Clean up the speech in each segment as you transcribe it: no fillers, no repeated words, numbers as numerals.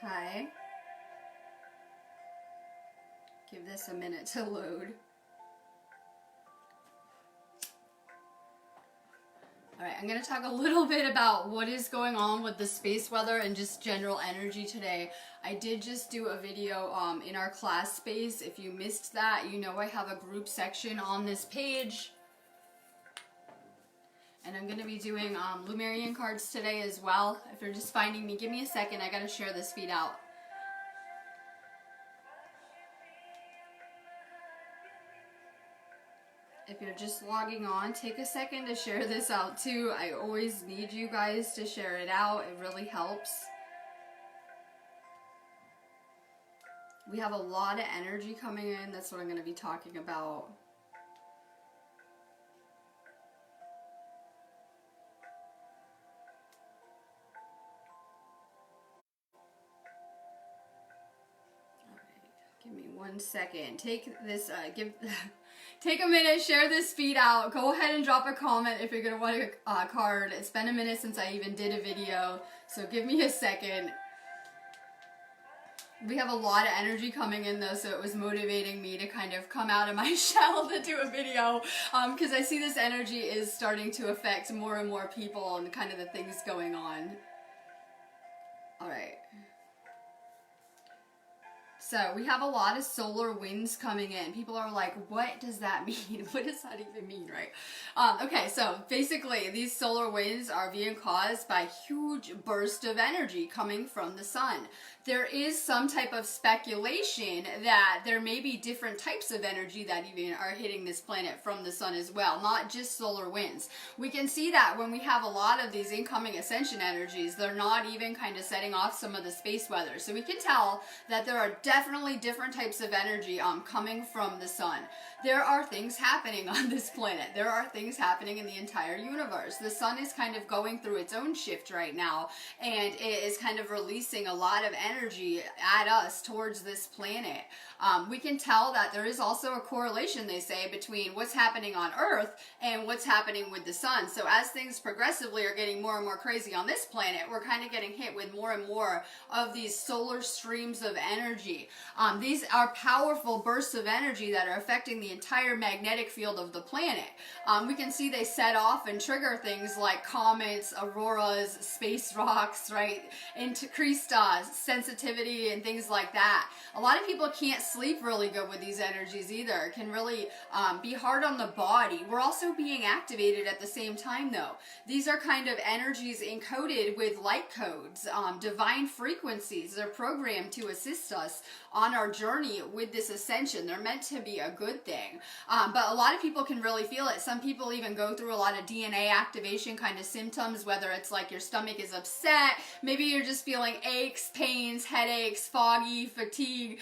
Hi. Give this a minute to load. Alright, I'm going to talk a little bit about what is going on with the space weather and just general energy today. I did just do a video in our class space. If you missed that, you know I have a group section on this page. And I'm going to be doing Lumerian cards today as well. If you're just finding me, give me a second. I got to share this feed out. If you're just logging on, take a second to share this out too. I always need you guys to share it out. It really helps. We have a lot of energy coming in. That's what I'm going to be talking about. Give me 1 second. Take this, take a minute, share this feed out. Go ahead and drop a comment if you're going to want a card. It's been a minute since I even did a video, so give me a second. We have a lot of energy coming in though, so it was motivating me to kind of come out of my shell to do a video, because I see this energy is starting to affect more and more people and kind of the things going on. Alright. So we have a lot of solar winds coming in. People are like, what does that mean? What does that even mean, right? Okay, so basically these solar winds are being caused by huge bursts of energy coming from the sun. There is some type of speculation that there may be different types of energy that even are hitting this planet from the sun as well, not just solar winds. We can see that when we have a lot of these incoming ascension energies, they're not even kind of setting off some of the space weather. So we can tell that there are definitely different types of energy coming from the sun. There are things happening on this planet. There are things happening in the entire universe. The sun is kind of going through its own shift right now, and it is kind of releasing a lot of energy at us towards this planet. We can tell that there is also a correlation, they say, between what's happening on Earth and what's happening with the sun. So as things progressively are getting more and more crazy on this planet, we're kind of getting hit with more and more of these solar streams of energy. These are powerful bursts of energy that are affecting the entire magnetic field of the planet. We can see they set off and trigger things like comets, auroras, space rocks, right? Increased sensitivity and things like that. A lot of people can't sleep really good with these energies either. It can really be hard on the body. We're also being activated at the same time though. These are kind of energies encoded with light codes, divine frequencies. They're programmed to assist us on our journey with this ascension. They're meant to be a good thing. But a lot of people can really feel it. Some people even go through a lot of DNA activation kind of symptoms, whether it's like your stomach is upset, maybe you're just feeling aches, pains, headaches, foggy, fatigue,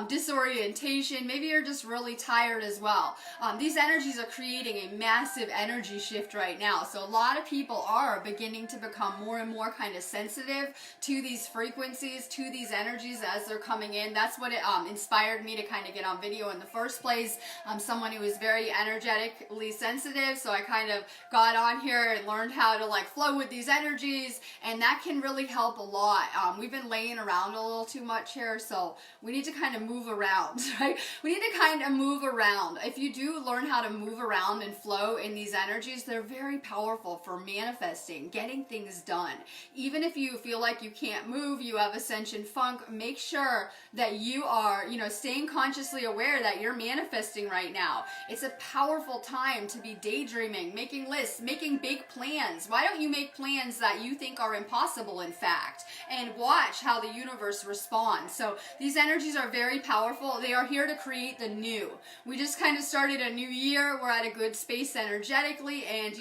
disorientation, maybe you're just really tired as well. These energies are creating a massive energy shift right now. So a lot of people are beginning to become more and more kind of sensitive to these frequencies, to these energies as they're coming in. That's what it inspired me to kind of get on video in the first place. I'm someone who is very energetically sensitive, so I kind of got on here and learned how to like flow with these energies, and that can really help a lot. We've been laying around a little too much here, so we need to kind of move around, right? We need to kind of move around. If you do learn how to move around and flow in these energies, they're very powerful for manifesting, getting things done. Even if you feel like you can't move, you have ascension funk, make sure that you are, staying consciously aware that you're manifesting right now. It's a powerful time to be daydreaming, making lists, making big plans. Why don't you make plans that you think are impossible, in fact, and watch how the universe responds? So these energies are very powerful. They are here to create the new. We just kind of started a new year. We're at a good space energetically, and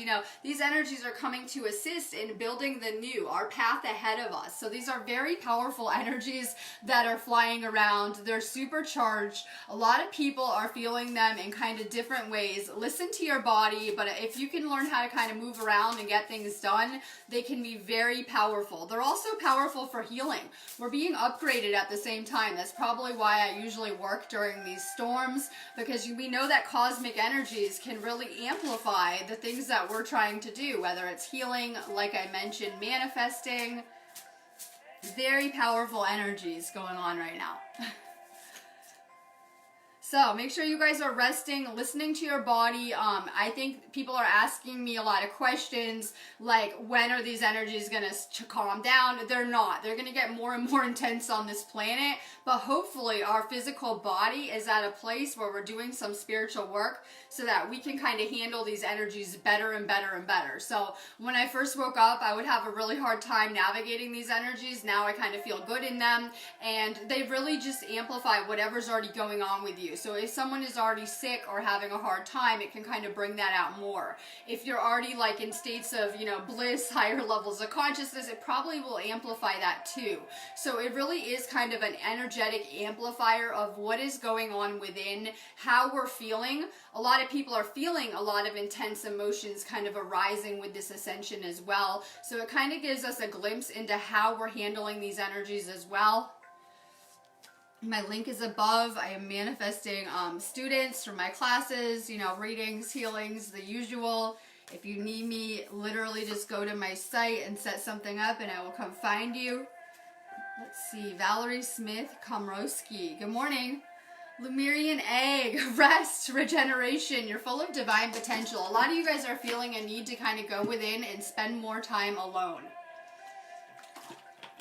these energies are coming to assist in building the new, our path ahead of us. So these are very powerful energies that are flying around. They're supercharged. A lot of people are feeling them in kind of different ways. Listen to your body, but if you can learn how to kind of move around and get things done, they can be very powerful. They're also powerful for healing. We're being upgraded at the same time. That's probably why I usually work during these storms, because we know that cosmic energies can really amplify the things that we're trying to do, whether it's healing, like I mentioned, manifesting, Very powerful energies going on right now. So make sure you guys are resting, listening to your body. I think people are asking me a lot of questions like, when are these energies going to calm down? They're not. They're going to get more and more intense on this planet. But hopefully our physical body is at a place where we're doing some spiritual work so that we can kind of handle these energies better and better and better. So when I first woke up, I would have a really hard time navigating these energies. Now I kind of feel good in them, and they really just amplify whatever's already going on with you. So if someone is already sick or having a hard time, it can kind of bring that out more. If you're already like in states of, you know, bliss, higher levels of consciousness, it probably will amplify that too. So it really is kind of an energetic amplifier of what is going on within, how we're feeling. A lot of people are feeling a lot of intense emotions kind of arising with this ascension as well. So it kind of gives us a glimpse into how we're handling these energies as well. My link is above. I am manifesting students for my classes, you know, readings, healings, the usual. If you need me, literally just go to my site and set something up and I will come find you. Let's see, Valerie Smith Komrowski. Good morning. Lemurian egg, rest, regeneration. You're full of divine potential. A lot of you guys are feeling a need to kind of go within and spend more time alone.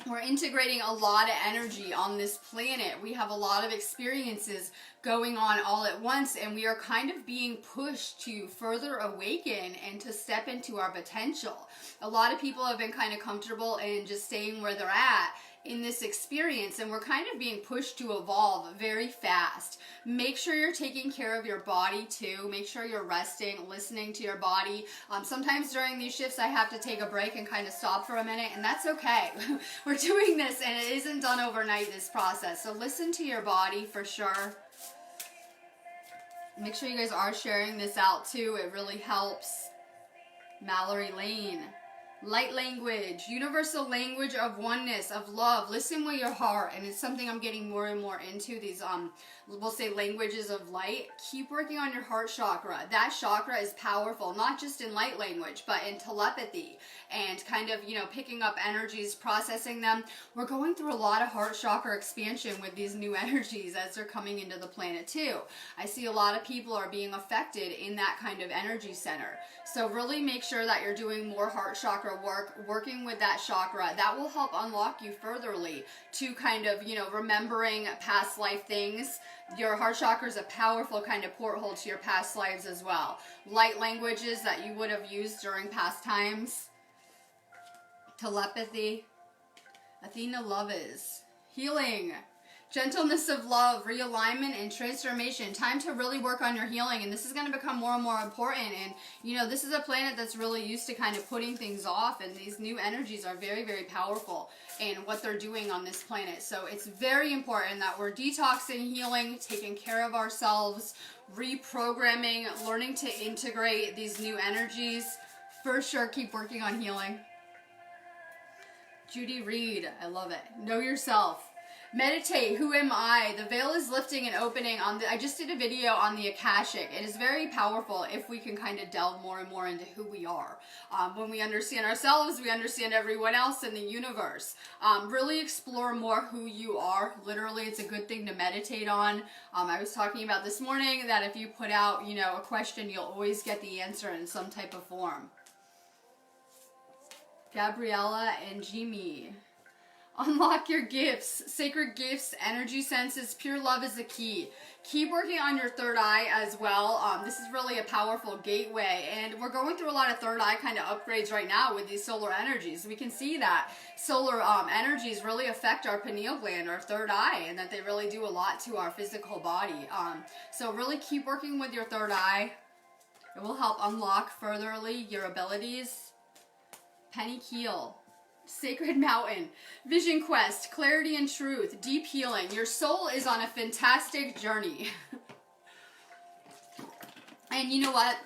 We're integrating a lot of energy on this planet. We have a lot of experiences going on all at once, and we are kind of being pushed to further awaken and to step into our potential. A lot of people have been kind of comfortable in just staying where they're at in this experience, and we're kind of being pushed to evolve very fast. Make sure you're taking care of your body too. Make sure you're resting, listening to your body. Sometimes during these shifts I have to take a break and kind of stop for a minute, and that's okay. We're doing this and it isn't done overnight, this process. So listen to your body for sure. Make sure you guys are sharing this out too. It really helps. Mallory Lane. Light language, universal language of oneness, of love. Listen with your heart, and it's something I'm getting more and more into, these we'll say languages of light. Keep working on your heart chakra. That chakra is powerful, not just in light language, but in telepathy and kind of, you know, picking up energies, processing them. We're going through a lot of heart chakra expansion with these new energies as they're coming into the planet too. I see a lot of people are being affected in that kind of energy center. So really make sure that you're doing more heart chakra work, working with that chakra. That will help unlock you furtherly to kind of, you know, remembering past life things. Your heart chakra is a powerful kind of porthole to your past lives as well. Light languages that you would have used during past times. Telepathy. Athena Lovers. Healing. Gentleness of love, realignment, and transformation. Time to really work on your healing, and this is going to become more and more important. And, you know, this is a planet that's really used to kind of putting things off, and these new energies are very, very powerful in what they're doing on this planet. So it's very important that we're detoxing, healing, taking care of ourselves, reprogramming, learning to integrate these new energies. For sure, keep working on healing. Judy Reed, I love it. Know yourself. Meditate. Who am I? The veil is lifting and opening on the, I just did a video on the Akashic. It is very powerful if we can kind of delve more and more into who we are. When we understand ourselves, we understand everyone else in the universe. Really explore more who you are. Literally, it's a good thing to meditate on. I was talking about this morning that if you put out, you know, a question, you'll always get the answer in some type of form. Gabriella and Jimmy. Unlock your gifts, sacred gifts, energy senses, pure love is the key. Keep working on your third eye as well. This is really a powerful gateway, and we're going through a lot of third eye kind of upgrades right now with these solar energies. We can see that solar energies really affect our pineal gland, our third eye, and that they really do a lot to our physical body. So really keep working with your third eye. It will help unlock furtherly your abilities. Penny Keel. Sacred Mountain, Vision Quest, Clarity and Truth, Deep Healing. Your soul is on a fantastic journey. And you know what?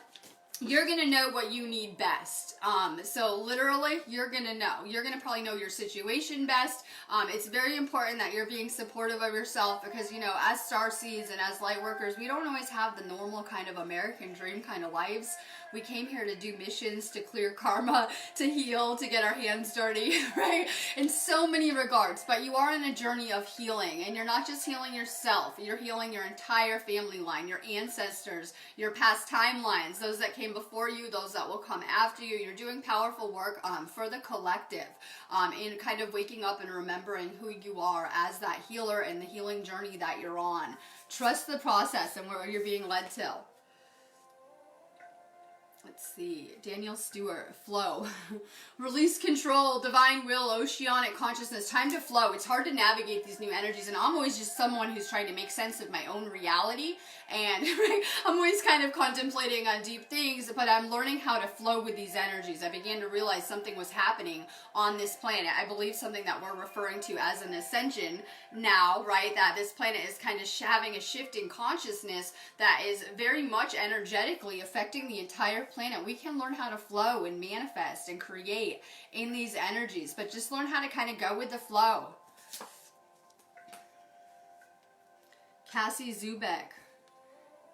You're going to know what you need best. So literally, you're going to know. You're going to probably know your situation best. It's very important that you're being supportive of yourself because, you know, as starseeds and as light workers, we don't always have the normal kind of American dream kind of lives. We came here to do missions, to clear karma, to heal, to get our hands dirty, right? In so many regards. But you are in a journey of healing, and you're not just healing yourself. You're healing your entire family line, your ancestors, your past timelines, those that came before you, those that will come after you. You're doing powerful work for the collective, in kind of waking up and remembering who you are as that healer and the healing journey that you're on. Trust the process and where you're being led to. Let's see, Daniel Stewart, flow. Release control, divine will, oceanic consciousness, time to flow. It's hard to navigate these new energies, and I'm always just someone who's trying to make sense of my own reality, and right, I'm always kind of contemplating on deep things, but I'm learning how to flow with these energies. I began to realize something was happening on this planet. I believe something that we're referring to as an ascension now, right, that this planet is kind of having a shift in consciousness that is very much energetically affecting the entire planet. We can learn how to flow and manifest and create in these energies, but just learn how to kind of go with the flow. Cassie Zubek.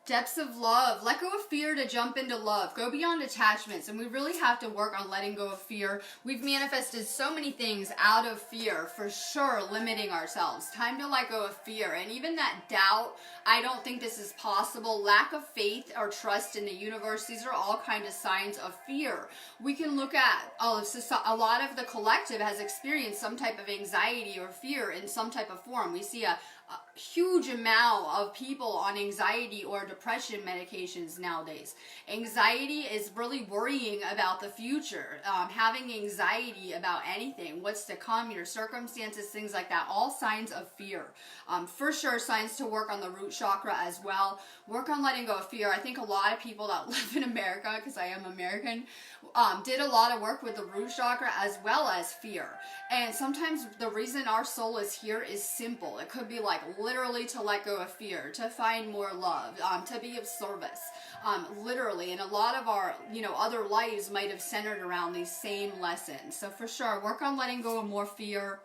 Depths of love. Let go of fear to jump into love. Go beyond attachments. And we really have to work on letting go of fear. We've manifested so many things out of fear, for sure, limiting ourselves. Time to let go of fear. And even that doubt, I don't think this is possible. Lack of faith or trust in the universe. These are all kinds of signs of fear. We can look at a lot of the collective has experienced some type of anxiety or fear in some type of form. We see a huge amount of people on anxiety or depression medications nowadays. Anxiety is really worrying about the future, having anxiety about anything, what's to come, your circumstances, things like that, all signs of fear. For sure, signs to work on the root chakra as well. Work on letting go of fear. I think a lot of people that live in America, because I am American, did a lot of work with the root chakra as well as fear. And sometimes the reason our soul is here is simple. It could be like literally to let go of fear, to find more love, to be of service, literally. And a lot of our, other lives might have centered around these same lessons. So for sure, work on letting go of more fear.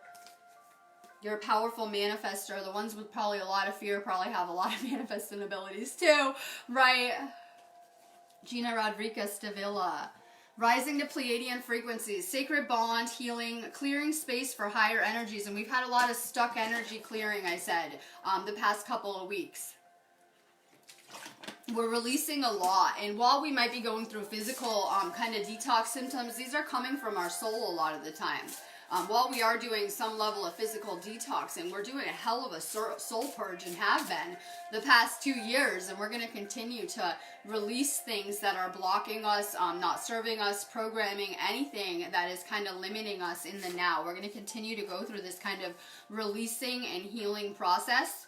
You're a powerful manifester. The ones with probably a lot of fear probably have a lot of manifesting abilities too, right? Gina Rodriguez de Villa. Rising to Pleiadian frequencies, sacred bond, healing, clearing space for higher energies. And we've had a lot of stuck energy clearing, I said, the past couple of weeks. We're releasing a lot. And while we might be going through physical kind of detox symptoms, these are coming from our soul a lot of the time. While we are doing some level of physical detoxing, we're doing a hell of a soul purge and have been the past 2 years, and we're going to continue to release things that are blocking us, not serving us, programming, anything that is kind of limiting us in the now. We're going to continue to go through this kind of releasing and healing process.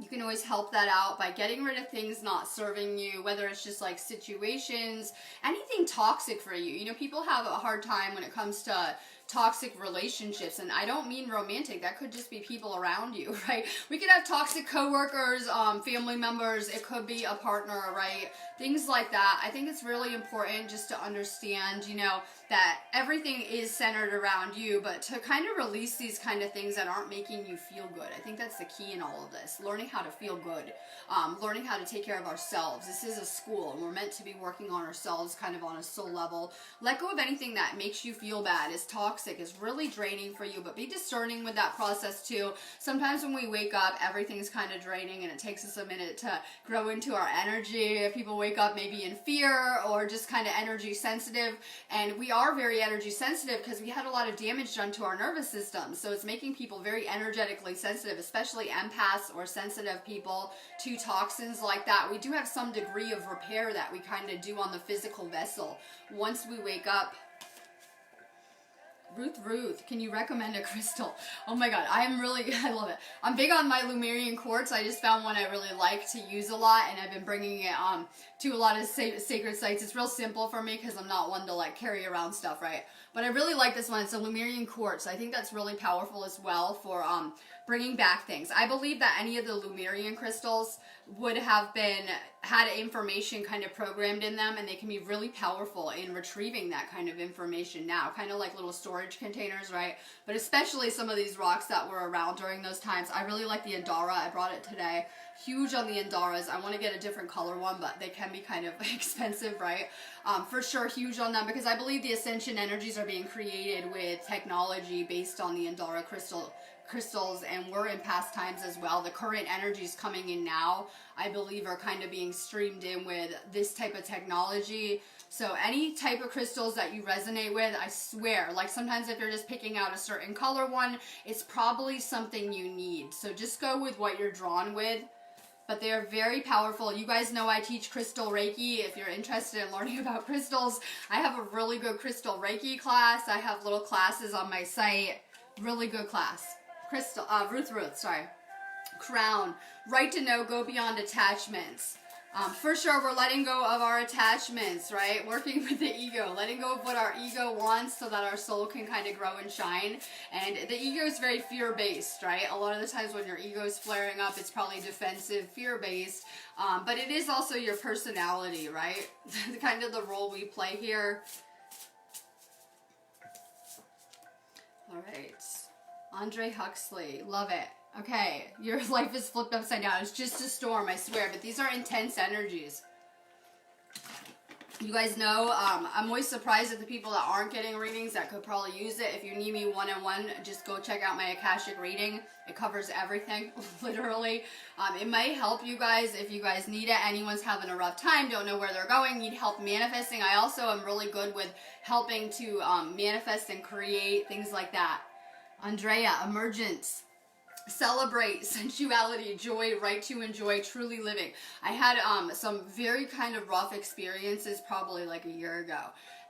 You can always help that out by getting rid of things not serving you, whether it's just like situations, anything toxic for you. People have a hard time when it comes to toxic relationships, and I don't mean romantic. That could just be people around you, right? We could have toxic coworkers, family members. It could be a partner, right? Things like that. I think it's really important just to understand, that everything is centered around you, but to kind of release these kind of things that aren't making you feel good. I think that's the key in all of this. Learning how to feel good. Learning how to take care of ourselves. This is a school, and we're meant to be working on ourselves kind of on a soul level. Let go of anything that makes you feel bad, is toxic, is really draining for you, but be discerning with that process too. Sometimes when we wake up, everything's kind of draining, and it takes us a minute to grow into our energy. If people wake up maybe in fear or just kind of energy sensitive, and we are very energy sensitive because we had a lot of damage done to our nervous system, so it's making people very energetically sensitive, especially empaths or sensitive people to toxins like that. We do have some degree of repair that we kind of do on the physical vessel once we wake up. Ruth, can you recommend a crystal? Oh my god, I love it. I'm big on my Lemurian quartz. I just found one I really like to use a lot, and I've been bringing it to a lot of sacred sites. It's real simple for me because I'm not one to like carry around stuff, right? But I really like this one. It's a Lemurian quartz. I think that's really powerful as well for bringing back things. I believe that any of the Lemurian crystals would have had information kind of programmed in them, and they can be really powerful in retrieving that kind of information now, kind of like little storage containers, right? But especially some of these rocks that were around during those times. I really like the Andara. I brought it today. Huge on the Andaras. I want to get a different color one, but they can be kind of expensive, right? For sure, huge on them, because I believe the Ascension energies are being created with technology based on the Andara crystals, and we're in past times as well. The current energies coming in now, I believe, are kind of being streamed in with this type of technology. So any type of crystals that you resonate with, I swear, like sometimes if you're just picking out a certain color one, it's probably something you need. So just go with what you're drawn with. But they are very powerful. You guys know I teach crystal Reiki. If you're interested in learning about crystals, I have a really good crystal Reiki class. I have little classes on my site. Really good class. Crystal, Ruth, sorry. Crown, right to know, go beyond attachments. For sure, we're letting go of our attachments, right? Working with the ego, letting go of what our ego wants so that our soul can kind of grow and shine. And the ego is very fear-based, right? A lot of the times when your ego is flaring up, it's probably defensive, fear-based. But it is also your personality, right? Kind of the role we play here. All right. Andre Huxley, love it. Okay, your life is flipped upside down. It's just a storm, I swear, but these are intense energies. You guys know, I'm always surprised at the people that aren't getting readings that could probably use it. If you need me one-on-one, just go check out my Akashic reading. It covers everything, literally. It might help you guys if you guys need it. Anyone's having a rough time, don't know where they're going, need help manifesting. I also am really good with helping to manifest and create, things like that. Andrea, emergence. Celebrate sensuality, joy, right to enjoy, truly living. I had some very kind of rough experiences probably like a year ago,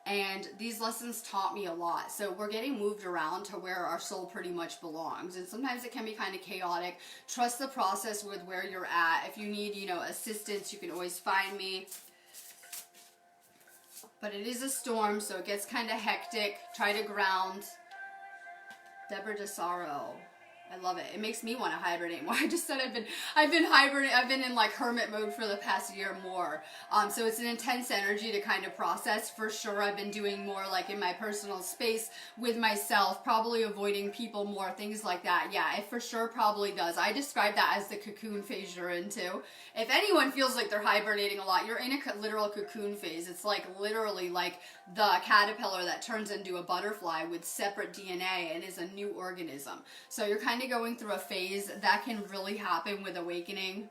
and these lessons taught me a lot. So we're getting moved around to where our soul pretty much belongs, and sometimes it can be kind of chaotic. Trust the process with where you're at. If you need, you know, assistance, you can always find me. But it is a storm, so it gets kind of hectic. Try to ground. Deborah DeSaro. I love it. It makes me want to hibernate more. I just said I've been in like hermit mode for the past year more. So it's an intense energy to kind of process. For sure, I've been doing more like in my personal space with myself, probably avoiding people more, things like that. Yeah, it for sure probably does. I describe that as the cocoon phase you're into. If anyone feels like they're hibernating a lot, you're in a literal cocoon phase. It's like literally like the caterpillar that turns into a butterfly with separate DNA and is a new organism. So you're kind of going through a phase that can really happen with awakening.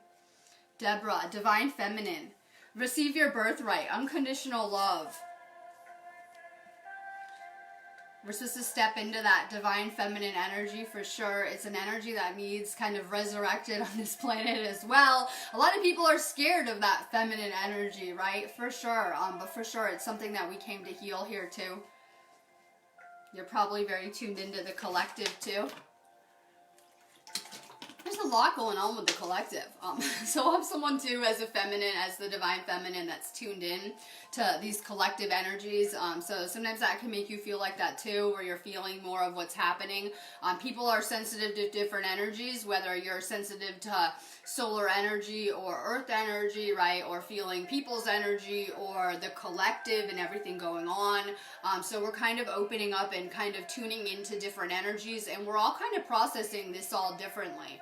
Deborah, divine feminine. Receive your birthright. Unconditional love. We're supposed to step into that divine feminine energy for sure. It's an energy that needs kind of resurrected on this planet as well. A lot of people are scared of that feminine energy, right? For sure. But for sure, it's something that we came to heal here too. You're probably very tuned into the collective too. There's a lot going on with the collective. So I'm someone too as a feminine, as the divine feminine that's tuned in to these collective energies. So sometimes that can make you feel like that too, where you're feeling more of what's happening. People are sensitive to different energies, whether you're sensitive to solar energy or earth energy, right? Or feeling people's energy or the collective and everything going on. So we're kind of opening up and kind of tuning into different energies, and we're all kind of processing this all differently.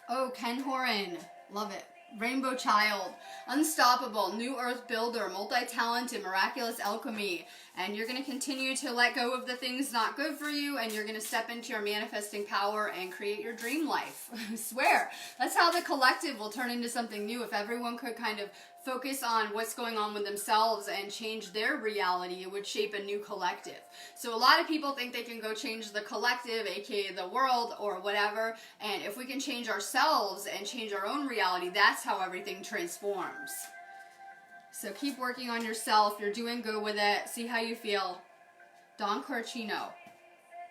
Oh, Ken Horan. Love it. Rainbow Child. Unstoppable. New Earth Builder. Multi-talented. Miraculous Alchemy. And you're going to continue to let go of the things not good for you, and you're going to step into your manifesting power and create your dream life. I swear. That's how the collective will turn into something new. If everyone could kind of focus on what's going on with themselves and change their reality, it would shape a new collective. So a lot of people think they can go change the collective, aka the world or whatever, and if we can change ourselves and change our own reality, that's how everything transforms. So keep working on yourself. You're doing good with it. See how you feel. Don Corchino.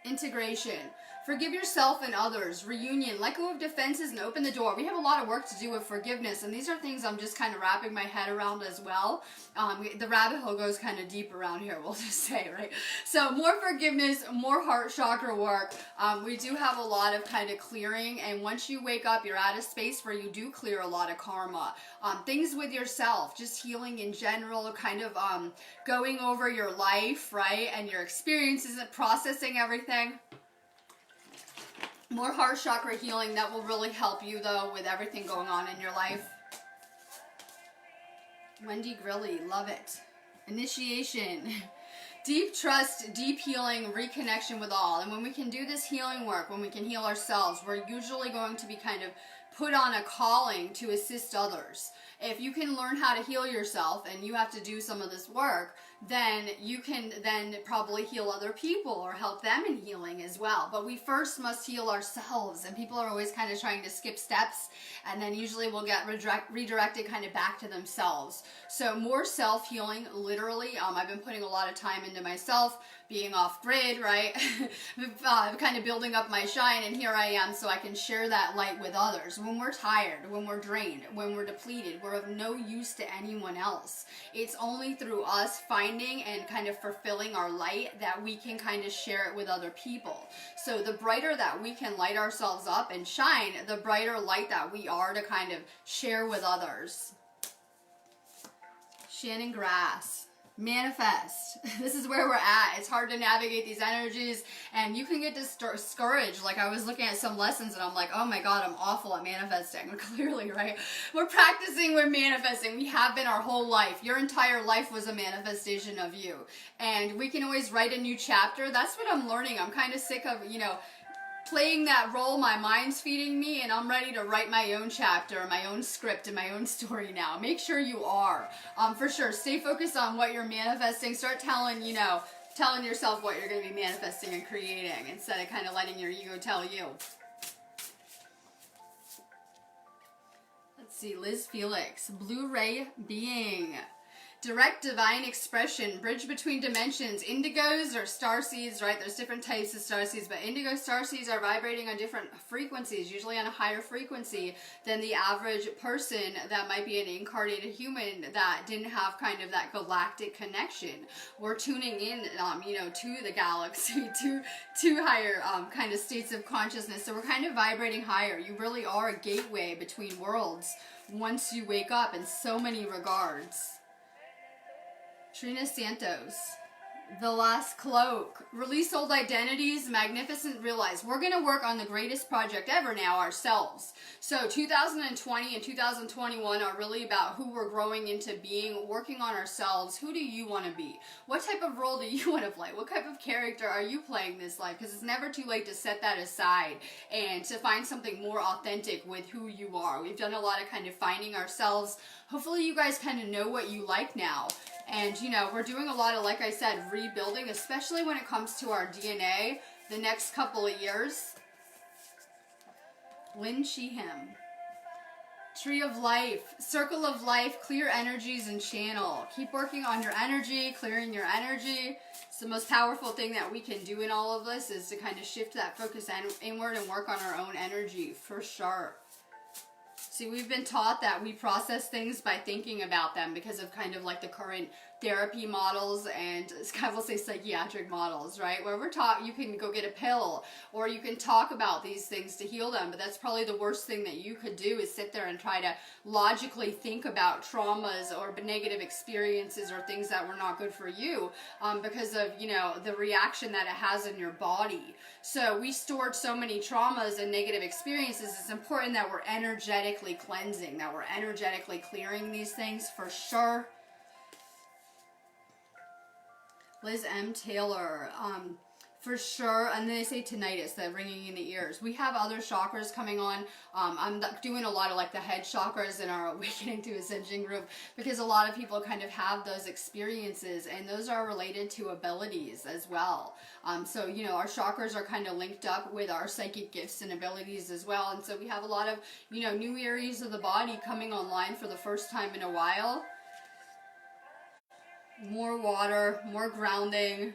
Integration. Forgive yourself and others. Reunion. Let go of defenses and open the door. We have a lot of work to do with forgiveness, and these are things I'm just kind of wrapping my head around as well. The rabbit hole goes kind of deep around here, we'll just say, right? So more forgiveness, more heart chakra work. We do have a lot of kind of clearing, and once you wake up, you're at a space where you do clear a lot of karma. Things with yourself, just healing in general, kind of going over your life, right? And your experiences and processing everything. More heart chakra healing that will really help you though with everything going on in your life. Wendy Grilly, love it. Initiation. Deep trust, deep healing, reconnection with all. And when we can do this healing work, when we can heal ourselves, we're usually going to be kind of put on a calling to assist others. If you can learn how to heal yourself and you have to do some of this work, then you can then probably heal other people or help them in healing as well. But we first must heal ourselves, and people are always kind of trying to skip steps, and then usually we'll get redirected kind of back to themselves. So more self-healing, literally. I've been putting a lot of time into myself, being off grid, right? Kind of building up my shine, and here I am so I can share that light with others. When we're tired, when we're drained, when we're depleted, we're of no use to anyone else. It's only through us finding and kind of fulfilling our light that we can kind of share it with other people. So the brighter that we can light ourselves up and shine, the brighter light that we are to kind of share with others. Shannon Grass. Manifest. This is where we're at. It's hard to navigate these energies, and you can get discouraged. Like, I was looking at some lessons and I'm like, oh my god, I'm awful at manifesting. Clearly, right? We're practicing with manifesting. We have been our whole life. Your entire life was a manifestation of you, and we can always write a new chapter. That's what I'm learning. I'm kind of sick of, playing that role my mind's feeding me, and I'm ready to write my own chapter, my own script, and my own story now. Make sure you are. For sure, stay focused on what you're manifesting. Start telling yourself what you're going to be manifesting and creating instead of kind of letting your ego tell you. Let's see, Liz Felix, Blu-ray Being. Direct divine expression, bridge between dimensions. Indigos or starseeds, right? There's different types of starseeds, but indigo starseeds are vibrating on different frequencies, usually on a higher frequency than the average person that might be an incarnated human that didn't have kind of that galactic connection. We're tuning in, to the galaxy, to higher kind of states of consciousness. So we're kind of vibrating higher. You really are a gateway between worlds once you wake up in so many regards. Trina Santos, The Last Cloak, release old identities, magnificent realize. We're going to work on the greatest project ever now ourselves. So 2020 and 2021 are really about who we're growing into being, working on ourselves. Who do you want to be? What type of role do you want to play? What type of character are you playing this life? Because it's never too late to set that aside and to find something more authentic with who you are. We've done a lot of kind of finding ourselves. Hopefully you guys kind of know what you like now. And, we're doing a lot of, like I said, rebuilding, especially when it comes to our DNA the next couple of years. Lynn Sheehan. Tree of Life, Circle of Life, clear energies and channel. Keep working on your energy, clearing your energy. It's the most powerful thing that we can do in all of this is to kind of shift that focus inward and work on our own energy, for sure. See, we've been taught that we process things by thinking about them because of kind of like the current therapy models and I will say psychiatric models, right? Where we're taught you can go get a pill or you can talk about these things to heal them, but that's probably the worst thing that you could do is sit there and try to logically think about traumas or negative experiences or things that were not good for you because of, the reaction that it has in your body. So we stored so many traumas and negative experiences. It's important that we're energetically cleansing, that we're energetically clearing these things for sure. Liz M. Taylor, for sure. And then they say tinnitus, that ringing in the ears. We have other chakras coming on. I'm doing a lot of like the head chakras in our Awakening to Ascension group because a lot of people kind of have those experiences and those are related to abilities as well. So, our chakras are kind of linked up with our psychic gifts and abilities as well. And so we have a lot of, new areas of the body coming online for the first time in a while. More water, more grounding.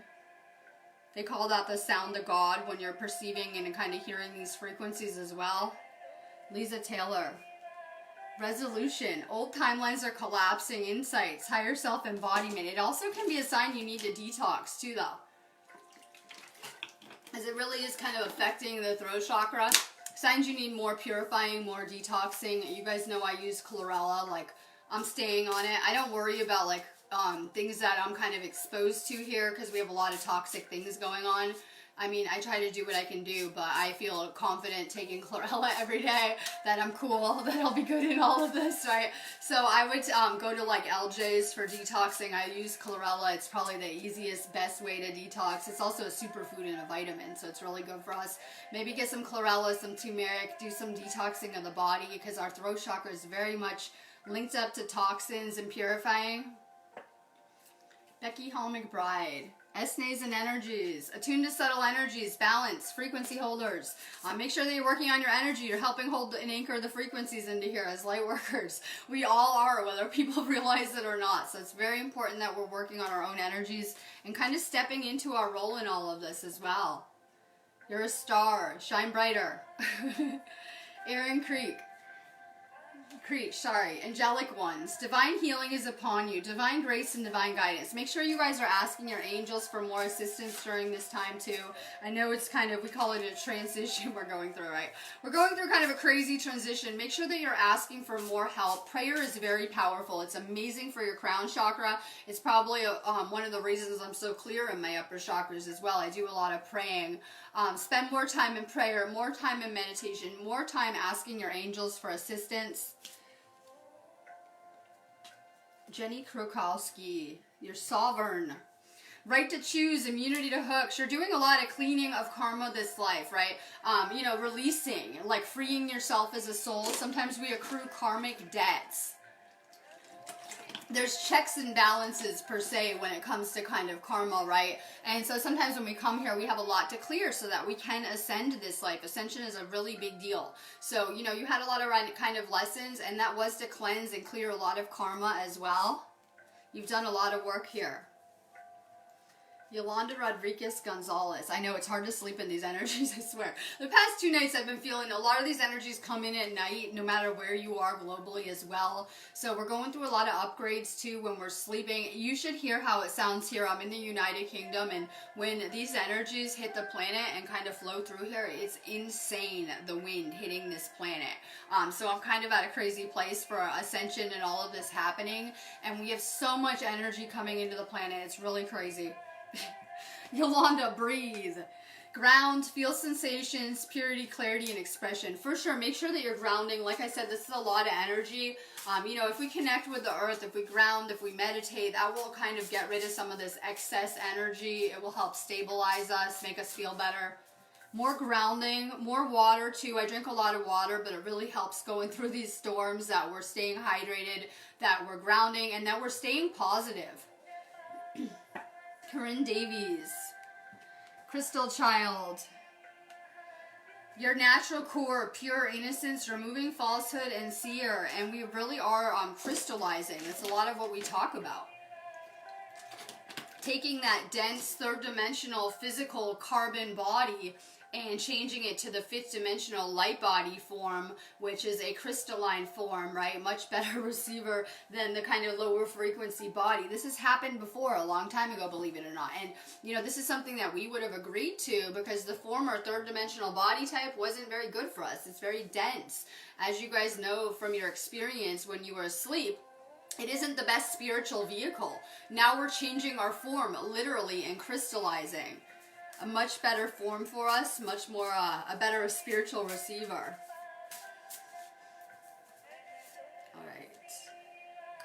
They call that the sound of God when you're perceiving and kind of hearing these frequencies as well. Lisa Taylor. Resolution. Old timelines are collapsing. Insights. Higher self embodiment. It also can be a sign you need to detox too, though. As it really is kind of affecting the throat chakra. Signs you need more purifying, more detoxing. You guys know I use chlorella. Like, I'm staying on it. I don't worry about, like, things that I'm kind of exposed to here because we have a lot of toxic things going on. I mean, I try to do what I can do, but I feel confident taking chlorella every day, that I'm cool, that I'll be good in all of this, right? So I would go to like LJ's for detoxing. I use chlorella. It's probably the easiest, best way to detox. It's also a superfood and a vitamin, so it's really good for us. Maybe get some chlorella, some turmeric, do some detoxing of the body, because our throat chakra is very much linked up to toxins and purifying. Becky Hall McBride. Esnes and energies, attuned to subtle energies, balance, frequency holders. Make sure that you're working on your energy. You're helping hold and anchor the frequencies into here as light workers. We all are, whether people realize it or not. So it's very important that we're working on our own energies and kind of stepping into our role in all of this as well. You're a star. Shine brighter. Aaron Creek. Angelic ones. Divine healing is upon you. Divine grace and divine guidance. Make sure you guys are asking your angels for more assistance during this time too. I know it's kind of, we call it a transition we're going through, right? We're going through kind of a crazy transition. Make sure that you're asking for more help. Prayer is very powerful. It's amazing for your crown chakra. It's probably one of the reasons I'm so clear in my upper chakras as well. I do a lot of praying. Spend more time in prayer, more time in meditation, more time asking your angels for assistance. Jenny Krokowski, you're sovereign. Right to choose, immunity to hooks. You're doing a lot of cleaning of karma this life, right? You know, releasing, like freeing yourself as a soul. Sometimes we accrue karmic debts. There's checks and balances per se when it comes to kind of karma, right? And so sometimes when we come here, we have a lot to clear so that we can ascend this life. Ascension is a really big deal. So, you know, you had a lot of kind of lessons, and that was to cleanse and clear a lot of karma as well. You've done a lot of work here. Yolanda Rodriguez Gonzalez. I know it's hard to sleep in these energies, I swear. The past 2 nights I've been feeling a lot of these energies come in at night, no matter where you are globally as well. So we're going through a lot of upgrades too when we're sleeping. You should hear how it sounds here. I'm in the United Kingdom, and when these energies hit the planet and kind of flow through here, it's insane, the wind hitting this planet. So I'm kind of at a crazy place for Ascension and all of this happening, and we have so much energy coming into the planet. It's really crazy. Yolanda, breathe. Ground, feel sensations, purity, clarity, and expression. For sure, make sure that you're grounding. Like I said, this is a lot of energy. You know, if we connect with the earth, if we ground, if we meditate, that will kind of get rid of some of this excess energy. It will help stabilize us, make us feel better. More grounding, more water too. I drink a lot of water, but it really helps going through these storms, that we're staying hydrated, that we're grounding, and that we're staying positive. Corinne Davies, Crystal Child, your natural core, pure innocence, removing falsehood and seer, and we really are crystallizing. It's a lot of what we talk about. Taking that dense third dimensional physical carbon body and changing it to the fifth dimensional light body form, which is a crystalline form, right? Much better receiver than the kind of lower frequency body. This has happened before a long time ago, believe it or not. And, you know, this is something that we would have agreed to because the former third dimensional body type wasn't very good for us. It's very dense. As you guys know from your experience when you were asleep, it isn't the best spiritual vehicle. Now we're changing our form, literally, and crystallizing. A much better form for us, much more, a better spiritual receiver. All right.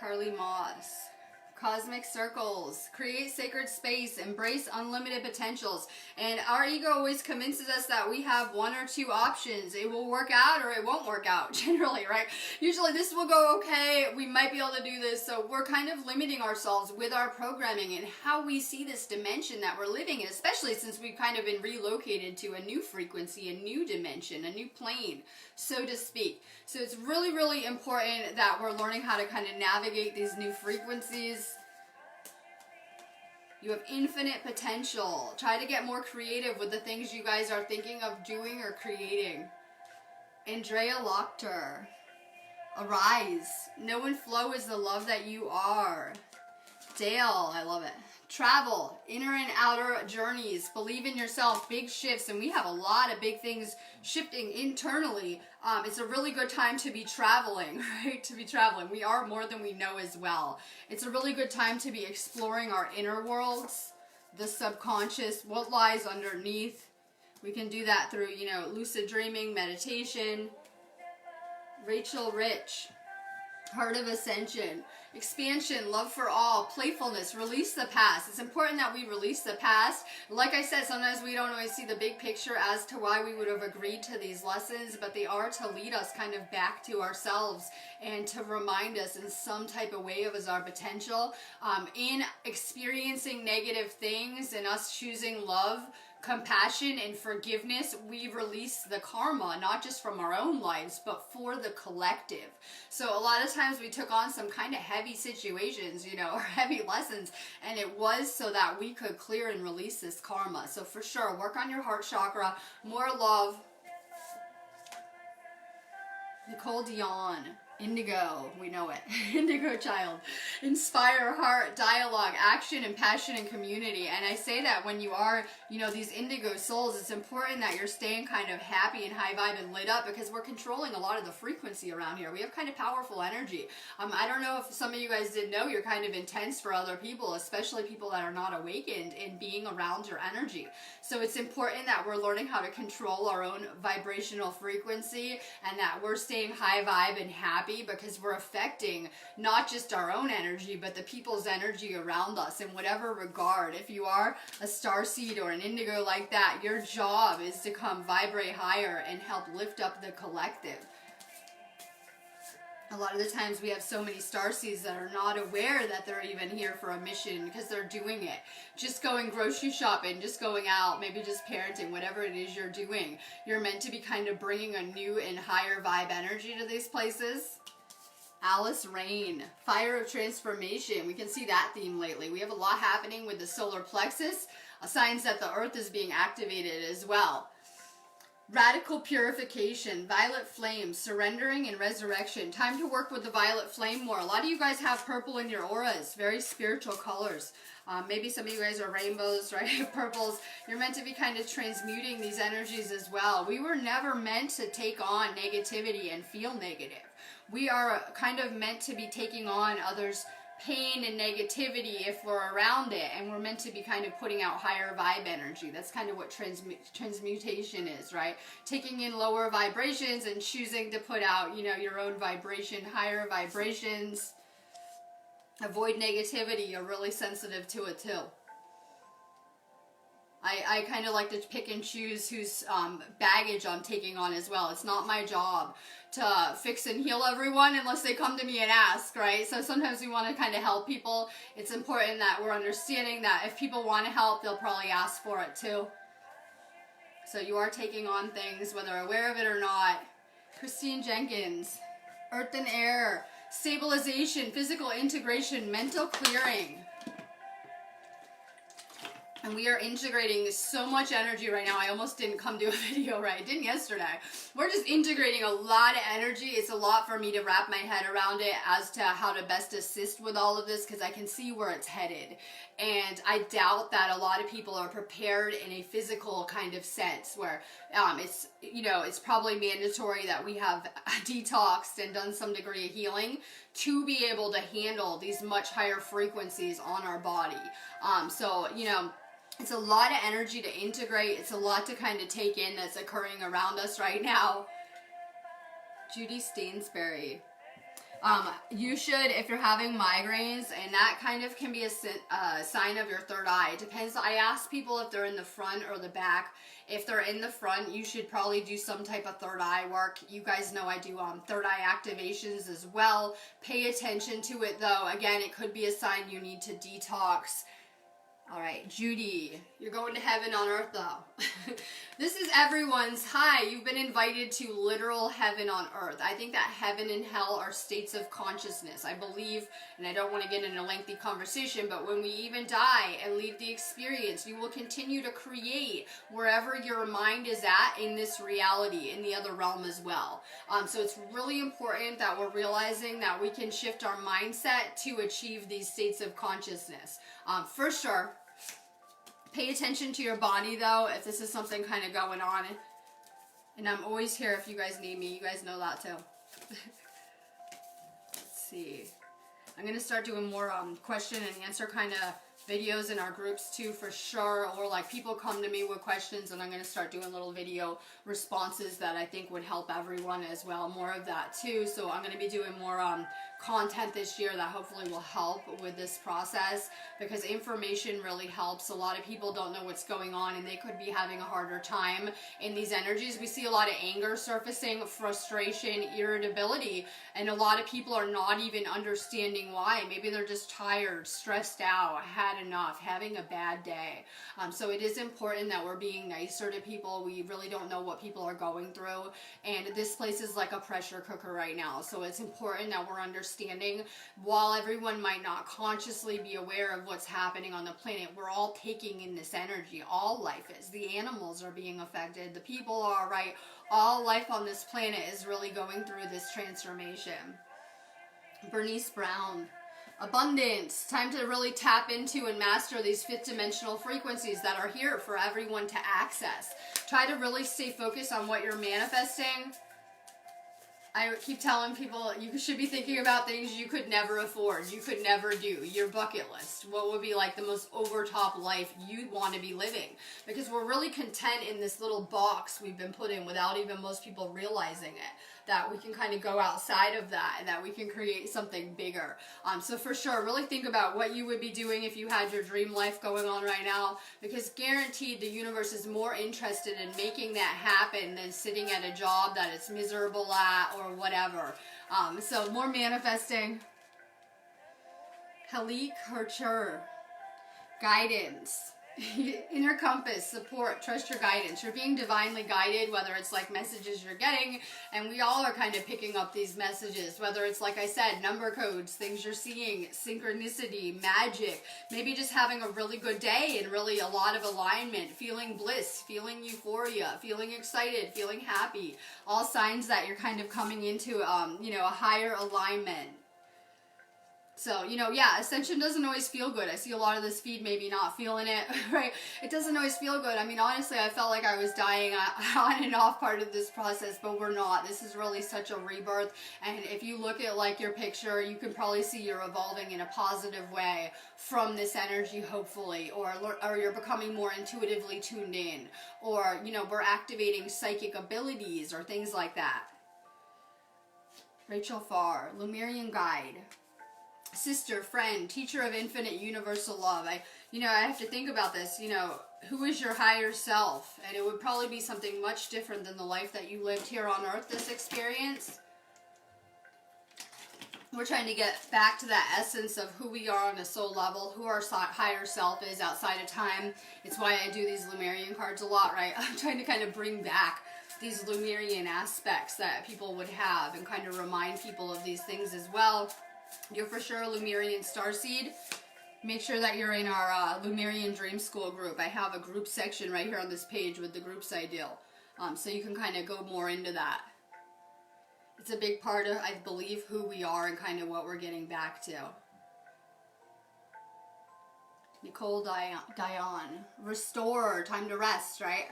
Carly Moss. Cosmic circles. Create sacred space. Embrace unlimited potentials. And our ego always convinces us that we have one or two options. It will work out or it won't work out, generally, right? Usually this will go okay. We might be able to do this. So we're kind of limiting ourselves with our programming and how we see this dimension that we're living in, especially since we've kind of been relocated to a new frequency, a new dimension, a new plane, so to speak. So it's really, really important that we're learning how to kind of navigate these new frequencies. You have infinite potential. Try to get more creative with the things you guys are thinking of doing or creating. Andrea Lochter. Arise. Know and flow is the love that you are. Dale, I love it. Travel, inner and outer journeys, believe in yourself, big shifts, and we have a lot of big things shifting internally. It's a really good time to be traveling, right? To be traveling. We are more than we know as well. It's a really good time to be exploring our inner worlds, the subconscious, what lies underneath. We can do that through, you know, lucid dreaming, meditation. Rachel Rich, Heart of Ascension, expansion, love for all, playfulness, release the past. It's important that we release the past. Like I said, sometimes we don't always see the big picture as to why we would have agreed to these lessons, but they are to lead us kind of back to ourselves and to remind us in some type of way of our potential. In experiencing negative things and us choosing love, compassion, and forgiveness, we release the karma, not just from our own lives, but for the collective. So a lot of times we took on some kind of heavy situations, you know, or heavy lessons, and it was so that we could clear and release this karma. So for sure, work on your heart chakra, more love. Nicole Dion, Indigo, we know it. Indigo child. Inspire, heart, dialogue, action, and passion and community. And I say that when you are, you know, these indigo souls, it's important that you're staying kind of happy and high vibe and lit up, because we're controlling a lot of the frequency around here. We have kind of powerful energy. I don't know if some of you guys didn't know, you're kind of intense for other people, especially people that are not awakened in being around your energy. So it's important that we're learning how to control our own vibrational frequency, and that we're staying high vibe and happy, because we're affecting not just our own energy, but the people's energy around us in whatever regard. If you are a starseed or an indigo like that, your job is to come vibrate higher and help lift up the collective. A lot of the times we have so many starseeds that are not aware that they're even here for a mission, because they're doing it. Just going grocery shopping, just going out, maybe just parenting, whatever it is you're doing. You're meant to be kind of bringing a new and higher vibe energy to these places. Alice Rain, Fire of Transformation. We can see that theme lately. We have a lot happening with the solar plexus, signs that the earth is being activated as well. Radical purification, violet flame, surrendering and resurrection. Time to work with the violet flame more. A lot of you guys have purple in your auras, very spiritual colors. Maybe some of you guys are rainbows, right? Purples. You're meant to be kind of transmuting these energies as well. We were never meant to take on negativity and feel negative. We are kind of meant to be taking on others' pain and negativity if we're around it, and we're meant to be kind of putting out higher vibe energy. That's kind of what transmutation is, right? Taking in lower vibrations and choosing to put out, you know, your own vibration, higher vibrations. Avoid negativity. You're really sensitive to it too. I kind of like to pick and choose whose baggage I'm taking on as well. It's not my job to fix and heal everyone unless they come to me and ask, right? So sometimes we want to kind of help people. It's important that we're understanding that if people want to help, they'll probably ask for it too. So you are taking on things, whether aware of it or not. Christine Jenkins, Earth and Air, stabilization, physical integration, mental clearing. And we are integrating so much energy right now. I almost didn't come to a video right. I didn't yesterday. We're just integrating a lot of energy. It's a lot for me to wrap my head around it as to how to best assist with all of this, because I can see where it's headed. And I doubt that a lot of people are prepared in a physical kind of sense where it's, you know, it's probably mandatory that we have detoxed and done some degree of healing to be able to handle these much higher frequencies on our body. So, you know, it's a lot of energy to integrate. It's a lot to kind of take in that's occurring around us right now. Judy Stainsbury. You should, if you're having migraines, and that kind of can be a sign of your third eye. It depends. I ask people if they're in the front or the back. If they're in the front, you should probably do some type of third eye work. You guys know I do third eye activations as well. Pay attention to it though. Again, it could be a sign you need to detox. All right, Judy, you're going to heaven on earth though. This is everyone's, hi, you've been invited to literal heaven on earth. I think that heaven and hell are states of consciousness. I believe, and I don't want to get in a lengthy conversation, but when we even die and leave the experience, you will continue to create wherever your mind is at in this reality, in the other realm as well. So it's really important that we're realizing that we can shift our mindset to achieve these states of consciousness. For sure. Pay attention to your body though, if this is something kind of going on. And I'm always here if you guys need me. You guys know that too. Let's see. I'm going to start doing more question and answer kind of videos in our groups too, for sure, or like people come to me with questions and I'm going to start doing little video responses that I think would help everyone as well, more of that too. So I'm going to be doing more content this year that hopefully will help with this process, because information really helps. A lot of people don't know what's going on and they could be having a harder time in these energies. We see a lot of anger surfacing, frustration, irritability, and a lot of people are not even understanding why. Maybe they're just tired, stressed out, had enough, having a bad day. So it is important that we're being nicer to people. We really don't know what people are going through, and this place is like a pressure cooker right now. So it's important that we're understanding, while everyone might not consciously be aware of what's happening on the planet, we're all taking in this energy. All life is. The animals are being affected. The people are, right? All life on this planet is really going through this transformation. Bernice Brown. Abundance. Time to really tap into and master these fifth dimensional frequencies that are here for everyone to access. Try to really stay focused on what you're manifesting. I keep telling people you should be thinking about things you could never afford, you could never do, your bucket list. What would be like the most over-top life you'd want to be living? Because we're really content in this little box we've been put in without even most people realizing it. That we can kind of go outside of that and that we can create something bigger. So for sure, really think about what you would be doing if you had your dream life going on right now, because guaranteed the universe is more interested in making that happen than sitting at a job that it's miserable at or whatever. So more manifesting. Halik Hercher. Guidance. Inner compass, support, trust your guidance. You're being divinely guided, whether it's like messages you're getting, and we all are kind of picking up these messages, whether it's, like I said, number codes, things you're seeing, synchronicity, magic, maybe just having a really good day and really a lot of alignment, feeling bliss, feeling euphoria, feeling excited, feeling happy. All signs that you're kind of coming into, a higher alignment. So, yeah, Ascension doesn't always feel good. I see a lot of this feed maybe not feeling it, right? It doesn't always feel good. I mean, honestly, I felt like I was dying on and off part of this process, but we're not. This is really such a rebirth. And if you look at, like, your picture, you can probably see you're evolving in a positive way from this energy, hopefully. Or you're becoming more intuitively tuned in. Or, we're activating psychic abilities or things like that. Rachel Farr, Lemurian Guide. Sister, friend, teacher of infinite universal love. I have to think about this, who is your higher self? And it would probably be something much different than the life that you lived here on earth, this experience. We're trying to get back to that essence of who we are on a soul level, who our higher self is outside of time. It's why I do these Lemurian cards a lot, right? I'm trying to kind of bring back these Lemurian aspects that people would have and kind of remind people of these things as well. You're for sure a Lemurian starseed. Make sure that you're in our Lemurian Dream School group. I have a group section right here on this page with the groups I do. So you can kind of go more into that. It's a big part of, I believe, who we are and kind of what we're getting back to. Nicole Dion. Restore. Time to rest, right?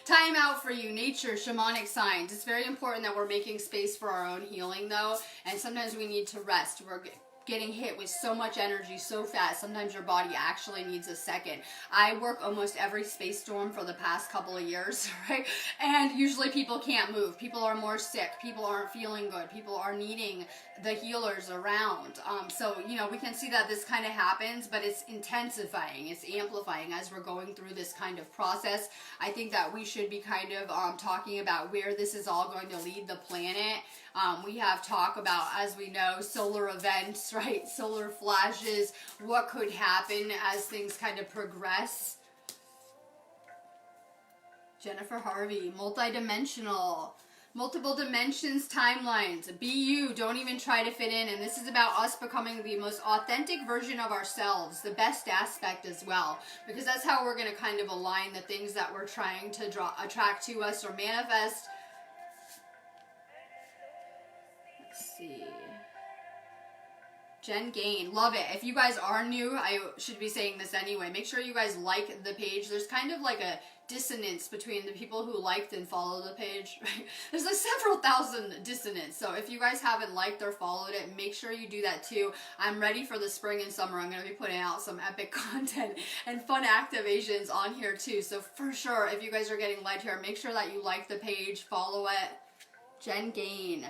Time out for you. Nature, shamanic signs. It's very important that we're making space for our own healing, though. And sometimes we need to rest. We're getting hit with so much energy so fast. Sometimes your body actually needs a second. I work almost every space storm for the past couple of years, right? And usually people can't move. People are more sick. People aren't feeling good. People are needing the healers around. So, we can see that this kind of happens, but it's intensifying. It's amplifying as we're going through this kind of process. I think that we should be kind of talking about where this is all going to lead the planet. We have talk about, as we know, solar events, right? Solar flashes, what could happen as things kind of progress. Jennifer Harvey, multidimensional, multiple dimensions, timelines. Be you, don't even try to fit in. And this is about us becoming the most authentic version of ourselves, the best aspect as well. Because that's how we're going to kind of align the things that we're trying to attract to us or manifest. Let's see. Jen Gain, love it. If you guys are new, I should be saying this anyway. Make sure you guys like the page. There's kind of like a dissonance between the people who liked and followed the page, right? There's like several thousand dissonance. So if you guys haven't liked or followed it, make sure you do that too. I'm ready for the spring and summer. I'm going to be putting out some epic content and fun activations on here too. So for sure, if you guys are getting led here, make sure that you like the page, follow it. Jen Gain.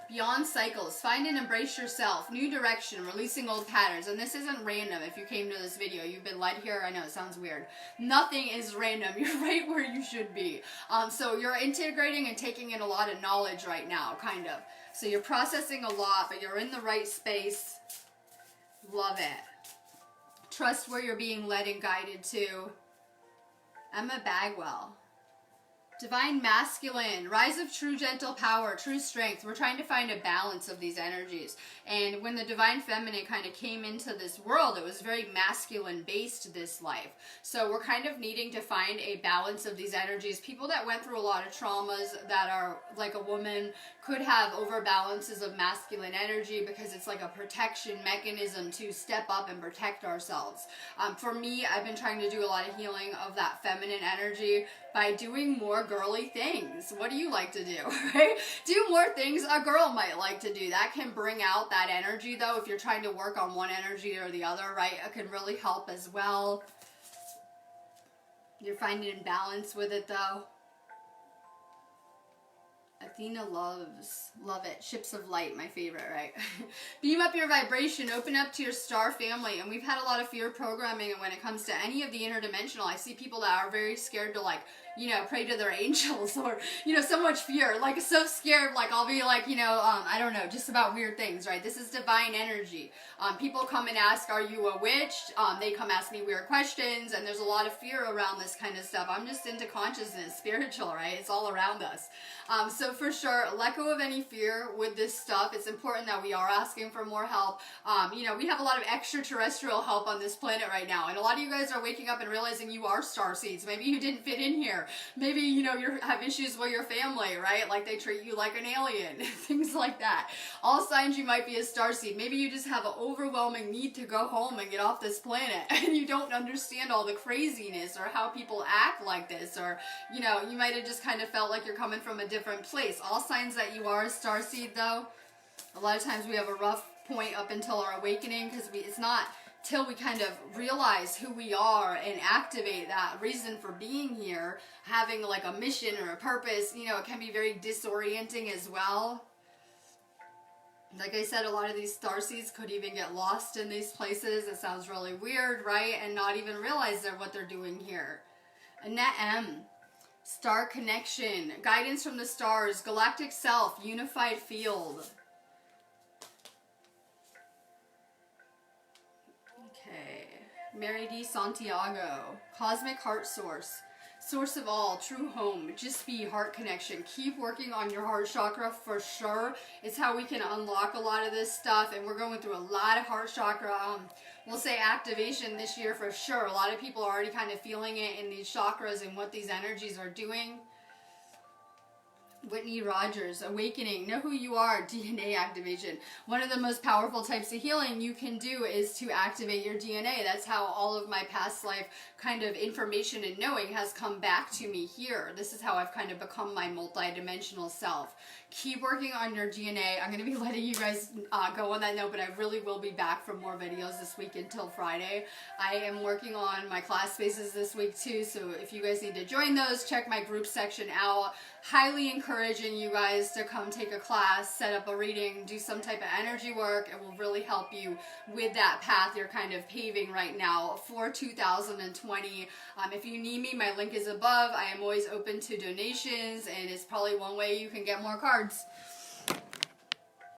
Beyond cycles, find and embrace yourself, new direction, releasing old patterns. And this isn't random. If you came to this video, you've been led here. I know it sounds weird. Nothing is random. You're right where you should be. So you're integrating and taking in a lot of knowledge right now, kind of. So you're processing a lot, but you're in the right space. Love it. Trust where you're being led and guided to. Emma Bagwell. Divine masculine, rise of true gentle power, true strength. We're trying to find a balance of these energies. And when the divine feminine kind of came into this world, it was very masculine based, this life. So we're kind of needing to find a balance of these energies. People that went through a lot of traumas that are like a woman could have overbalances of masculine energy because it's like a protection mechanism to step up and protect ourselves. For me, I've been trying to do a lot of healing of that feminine energy by doing more girly things. What do you like to do, right? Do more things a girl might like to do. That can bring out that energy though. If you're trying to work on one energy or the other, right? It can really help as well. You're finding balance with it though. Athena loves, love it. Ships of light, my favorite, right? Beam up your vibration, open up to your star family. And we've had a lot of fear programming, and when it comes to any of the interdimensional, I see people that are very scared to like, you know, pray to their angels or, you know, so much fear, like so scared, like I'll be like, you know, I don't know, just about weird things, right? This is divine energy. People come and ask, are you a witch? They come ask me weird questions, and there's a lot of fear around this kind of stuff. I'm just into consciousness, spiritual, right? It's all around us. So for sure, let go of any fear with this stuff. It's important that we are asking for more help. You know, we have a lot of extraterrestrial help on this planet right now, and a lot of you guys are waking up and realizing you are starseeds. Maybe you didn't fit in here. Maybe, you know, you have issues with your family, right? Like they treat you like an alien, things like that. All signs you might be a starseed. Maybe you just have an overwhelming need to go home and get off this planet, and you don't understand all the craziness or how people act like this, or, you know, you might have just kind of felt like you're coming from a different place. All signs that you are a starseed, though. A lot of times we have a rough point up until our awakening, because it's not till we kind of realize who we are and activate that reason for being here, having like a mission or a purpose, you know, it can be very disorienting as well. Like I said, a lot of these starseeds could even get lost in these places. It sounds really weird, right? And not even realize what they're doing here. Annette M. Star connection, guidance from the stars, galactic self, unified field. Okay, Mary D. Santiago, cosmic heart source, source of all, true home, just be heart connection. Keep working on your heart chakra for sure. It's how we can unlock a lot of this stuff, and we're going through a lot of heart chakra, we'll say activation this year for sure. A lot of people are already kind of feeling it in these chakras and what these energies are doing. Whitney Rogers, awakening, know who you are, DNA activation. One of the most powerful types of healing you can do is to activate your DNA. That's how all of my past life kind of information and knowing has come back to me here. This is how I've kind of become my multi-dimensional self. Keep working on your DNA. I'm going to be letting you guys go on that note, but I really will be back for more videos this week until Friday. I am working on my class spaces this week too, so if you guys need to join those, check my group section out. Highly encouraging you guys to come take a class, set up a reading, do some type of energy work. It will really help you with that path you're kind of paving right now for 2020. If you need me, my link is above. I am always open to donations, and it's probably one way you can get more cards.